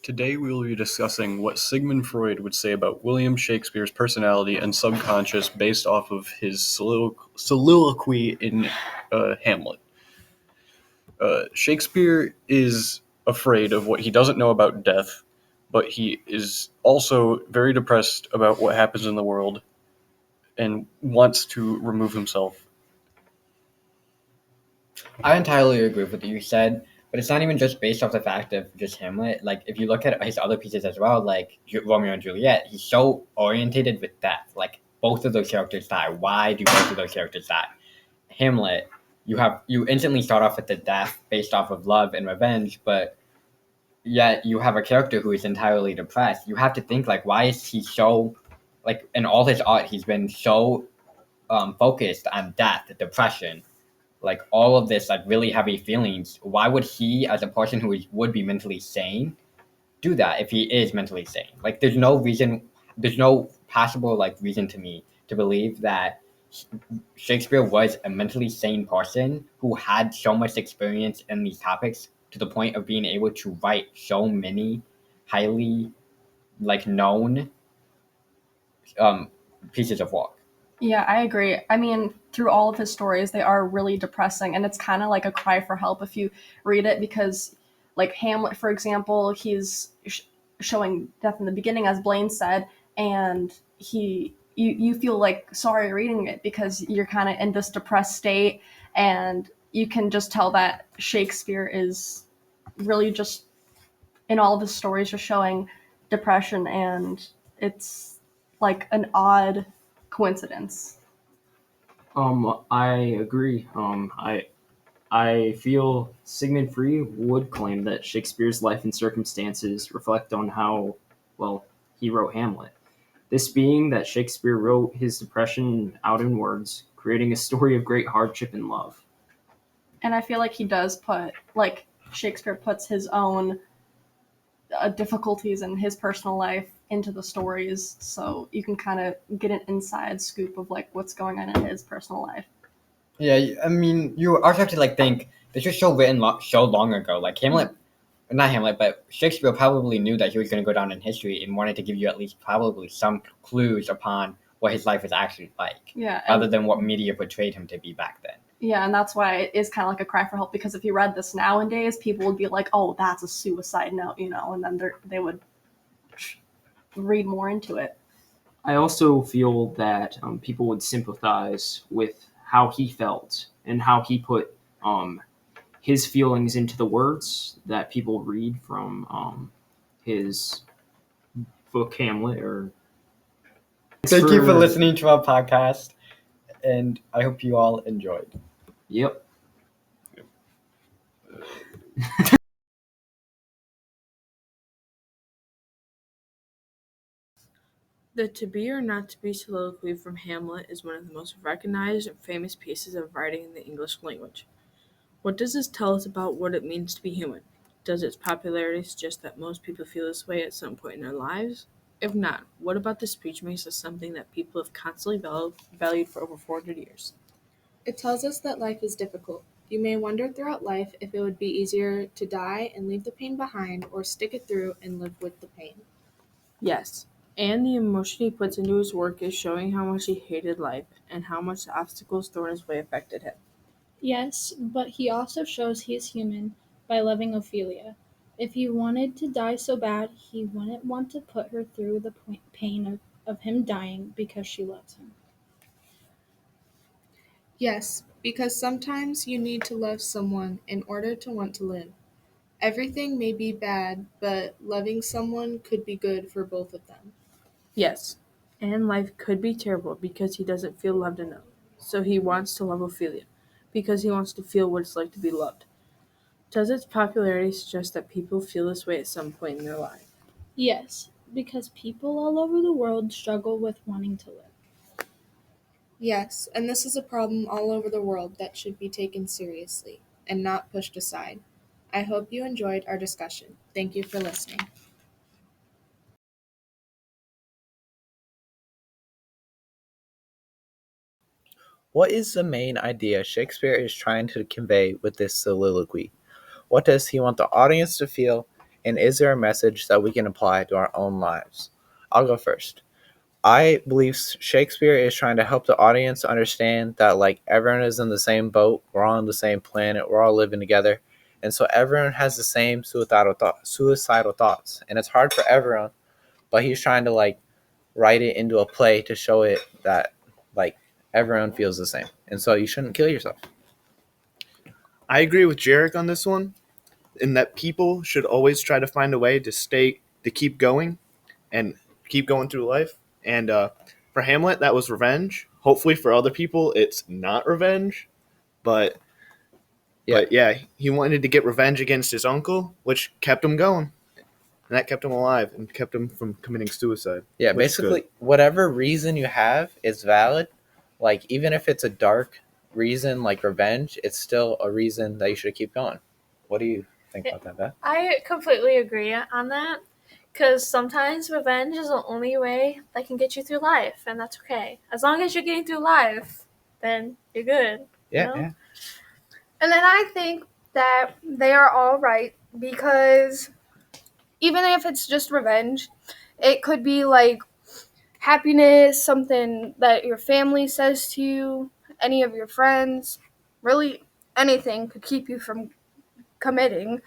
Today we will be discussing what Sigmund Freud would say about William Shakespeare's personality and subconscious based off of his soliloquy in Hamlet. Shakespeare is afraid of what he doesn't know about death, but he is also very depressed about what happens in the world and wants to remove himself. I entirely agree with what you said, but it's not even just based off the fact of just Hamlet. Like, if you look at his other pieces as well, like Romeo and Juliet, he's so orientated with death. Like, both of those characters die. Why do both of those characters die? Hamlet, you instantly start off with the death based off of love and revenge, but yet you have a character who is entirely depressed. You have to think, like, why is he so, like, in all his art, he's been so focused on death, depression, like all of this, like really heavy feelings. Why would he, as a person who would be mentally sane, do that if he is mentally sane? Like, there's no possible like reason to me to believe that Shakespeare was a mentally sane person who had so much experience in these topics to the point of being able to write so many highly like known um, pieces of work. Yeah, I agree. I mean, through all of his stories, they are really depressing, and it's kind of like a cry for help if you read it, because, like Hamlet, for example, he's showing death in the beginning, as Blaine said, and you feel like sorry reading it because you're kind of in this depressed state, and you can just tell that Shakespeare is really just in all of his stories just showing depression, and it's like an odd coincidence. I agree. I feel Sigmund Freud would claim that Shakespeare's life and circumstances reflect on how well he wrote Hamlet. This being that Shakespeare wrote his depression out in words, creating a story of great hardship and love. And I feel like he does put, like, Shakespeare puts his own difficulties in his personal life into the stories, so you can kind of get an inside scoop of like what's going on in his personal life. Yeah, I mean, you also have to like think this was so written so long ago. Like Hamlet, not Hamlet, but Shakespeare probably knew that he was going to go down in history and wanted to give you at least probably some clues upon what his life is actually like, Yeah, other than what media portrayed him to be back then. Yeah, and that's why it is kind of like a cry for help, because if you read this nowadays, people would be like, "Oh, that's a suicide note," and then they would read more into it. I also feel that people would sympathize with how he felt and how he put his feelings into the words that people read from his book Hamlet. Or Thank you for listening to our podcast, and I hope you all enjoyed. Yep. The To Be or Not to Be soliloquy from Hamlet is one of the most recognized and famous pieces of writing in the English language. What does this tell us about what it means to be human? Does its popularity suggest that most people feel this way at some point in their lives? If not, what about the speech makes us something that people have constantly valued for over 400 years? It tells us that life is difficult. You may wonder throughout life if it would be easier to die and leave the pain behind, or stick it through and live with the pain. Yes, and the emotion he puts into his work is showing how much he hated life and how much the obstacles thrown his way affected him. Yes, but he also shows he is human by loving Ophelia. If he wanted to die so bad, he wouldn't want to put her through the pain of him dying because she loves him. Yes, because sometimes you need to love someone in order to want to live. Everything may be bad, but loving someone could be good for both of them. Yes, and life could be terrible because he doesn't feel loved enough. So he wants to love Ophelia because he wants to feel what it's like to be loved. Does its popularity suggest that people feel this way at some point in their life? Yes, because people all over the world struggle with wanting to live. Yes, and this is a problem all over the world that should be taken seriously and not pushed aside. I hope you enjoyed our discussion. Thank you for listening. What is the main idea Shakespeare is trying to convey with this soliloquy? What does he want the audience to feel, And is there a message that we can apply to our own lives? I'll go first. I believe Shakespeare is trying to help the audience understand that like everyone is in the same boat, we're all on the same planet, we're all living together, and so everyone has the same suicidal thoughts, and it's hard for everyone. But he's trying to like write it into a play to show it that like everyone feels the same, and so you shouldn't kill yourself. I agree with Jarek on this one, in that people should always try to find a way to keep going and keep going through life. And for Hamlet, that was revenge. Hopefully, for other people, it's not revenge. But yeah, he wanted to get revenge against his uncle, which kept him going, and that kept him alive and kept him from committing suicide. Yeah, which is basically, good. whatever reason you have is valid. Like, even if it's a dark reason, like revenge, it's still a reason that you should keep going. What do you think about that, Beth? I completely agree on that. Because sometimes revenge is the only way that can get you through life, and that's okay. As long as you're getting through life, then you're good. Yeah, you know? yeah. And then I think that they are all right because even if it's just revenge, it could be like happiness, something that your family says to you, any of your friends, really anything could keep you from committing.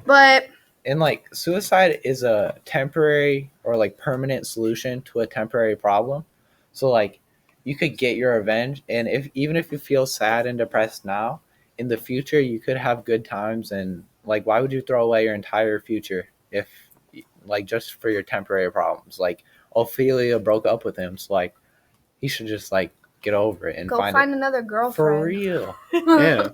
But And like suicide is a temporary or like permanent solution to a temporary problem. So like you could get your revenge, and if even if you feel sad and depressed now, in the future you could have good times. And like, why would you throw away your entire future if like just for your temporary problems? Like Ophelia broke up with him, so like he should just like get over it and go find find it another for girlfriend. real. Yeah.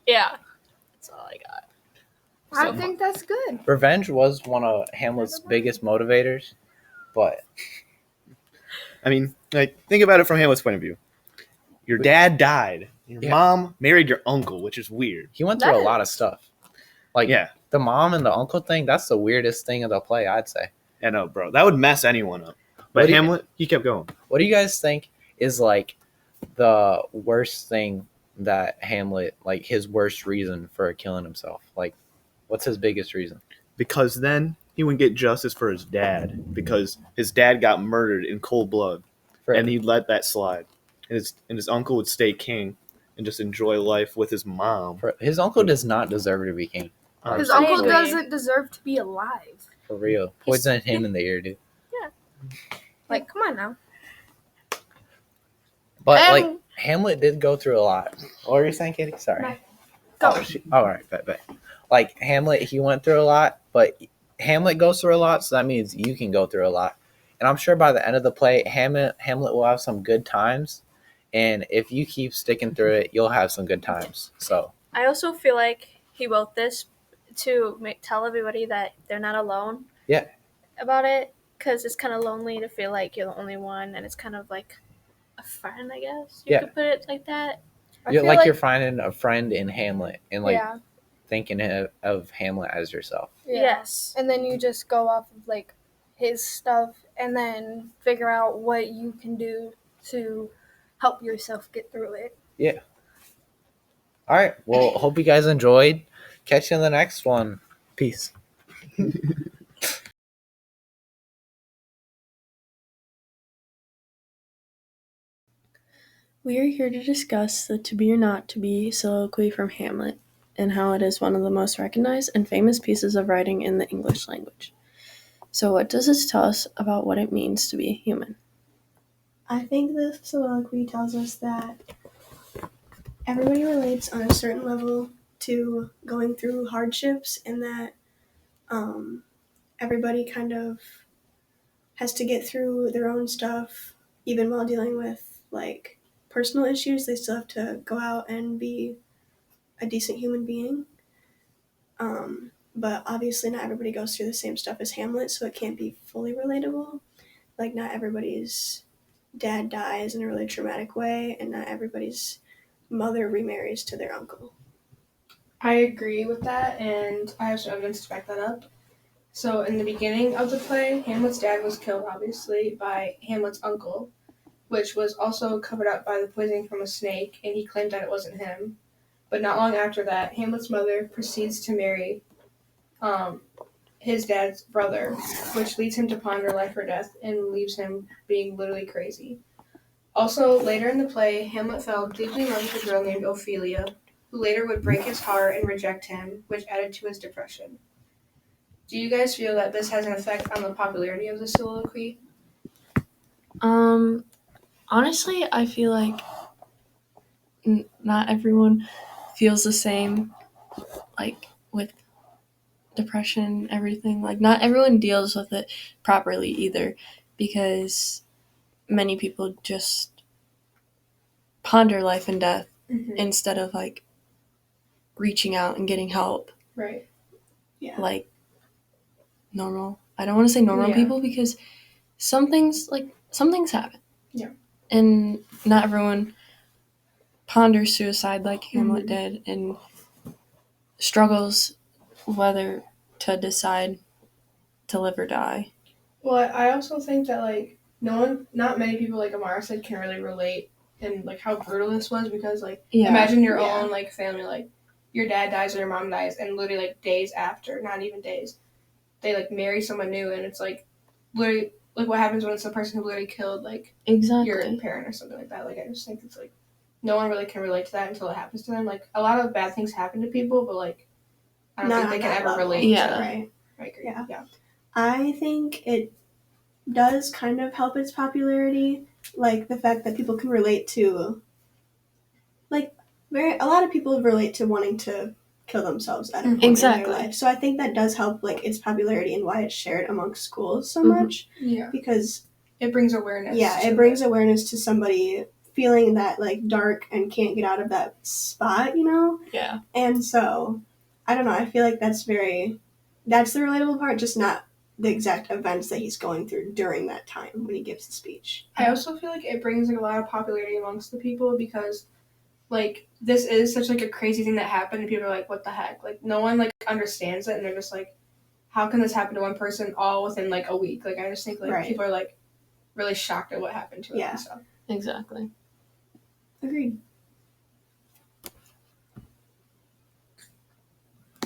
Yeah. That's all I got. I think that's good. Revenge was one of Hamlet's biggest motivators, but I mean, like, think about it from Hamlet's point of view. Your dad died. Your Yeah. mom married your uncle, which is weird. he went through a lot of stuff. Like Yeah. the mom and the uncle thing, that's the weirdest thing of the play, I'd say. I know, bro. That would mess anyone up. What But do you- Hamlet, he kept going. What do you guys think is like the worst thing that Hamlet, like his worst reason for killing himself? Like, what's his biggest reason? Because then he wouldn't get justice for his dad. Because his dad got murdered in cold blood. And he let that slide. And his uncle would stay king and just enjoy life with his mom. His uncle does not deserve to be king. His Honestly. uncle agree. doesn't deserve to be alive. For real. Poison him in the ear, dude. Like, come on now. But And- like Hamlet did go through a lot. What were you saying, Katie? Sorry. No. Go. All right, bet. Like Hamlet, he went through a lot, but Hamlet goes through a lot, so that means you can go through a lot. And I'm sure by the end of the play, Hamlet will have some good times, and if you keep sticking through it, you'll have some good times. So I also feel like he wrote this to tell everybody that they're not alone. Yeah. About it, because it's kind of lonely to feel like you're the only one, and it's kind of like a friend, I guess. You Yeah. could put it like that. you're like you're finding a friend in Hamlet, and like Yeah. thinking of Hamlet as yourself. Yeah. Yes. And then you just go off of like his stuff and then figure out what you can do to help yourself get through it. All right. Well, hope you guys enjoyed. Catch you in the next one. Peace. We are here to discuss the To Be or Not to Be soliloquy from Hamlet and how it is one of the most recognized and famous pieces of writing in the English language. So, what does this tell us about what it means to be human? I think the soliloquy tells us that everybody relates on a certain level to going through hardships, and that everybody kind of has to get through their own stuff, even while dealing with like personal issues. They still have to go out and be a decent human being. But obviously not everybody goes through the same stuff as Hamlet, so it can't be fully relatable. Like, not everybody's dad dies in a really traumatic way, and not everybody's mother remarries to their uncle. I agree with that, and I have some evidence to back that up. So in the beginning of the play, Hamlet's dad was killed, obviously, by Hamlet's uncle, which was also covered up by the poisoning from a snake, and he claimed that it wasn't him. But not long after that, Hamlet's mother proceeds to marry his dad's brother, which leads him to ponder life or death and leaves him being literally crazy. Also, later in the play, Hamlet fell deeply in love with a girl named Ophelia, who later would break his heart and reject him, which added to his depression. Do you guys feel that this has an effect on the popularity of the soliloquy? Honestly, I feel like not everyone feels the same, like with depression and everything. Like, not everyone deals with it properly either, because many people just ponder life and death instead of like reaching out and getting help. Right. Yeah. Like normal. I don't want to say normal people, because some things happen. Yeah. And not everyone ponders suicide like Hamlet did and struggles whether to decide to live or die. Well, I also think that like not many people, like Amara said, can really relate and like how brutal this was, because like imagine your own like family, like your dad dies or your mom dies, and literally like days after, not even days, they like marry someone new, and it's like literally like what happens when it's the person who literally killed like your parent or something like that. Like I just think it's like no one really can relate to that until it happens to them. Like a lot of bad things happen to people, but like I don't think they can ever relate to it. Right. I agree. Yeah. I think it does kind of help its popularity, like the fact that people can relate to, like a lot of people relate to wanting to kill themselves at a point in their life. So I think that does help like its popularity and why it's shared amongst schools so much. Yeah. Because it brings awareness. Yeah, it brings awareness to somebody feeling that like dark and can't get out of that spot, you know? Yeah. And so I don't know, I feel like that's the relatable part, just not the exact events that he's going through during that time when he gives the speech. I also feel like it brings like a lot of popularity amongst the people, because like this is such like a crazy thing that happened, and people are like, what the heck? Like no one like understands it, and they're just like, how can this happen to one person all within like a week? Like I just think like people are like really shocked at what happened to him and stuff. Exactly. Agreed.